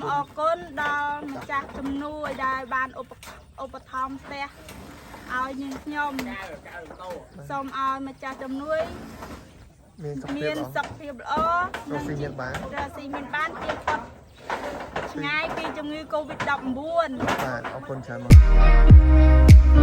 ออกก้นดาวจากจำนวนได้บานอุปธรรมเตะเอายิงยมส้มเอามาจากจำนวนเมียนสักเพียบอ้อราศีเมียนบ้านเพียบปัดง่ายปีจมูกโควิดดับบ้วนเอาคนใช้มา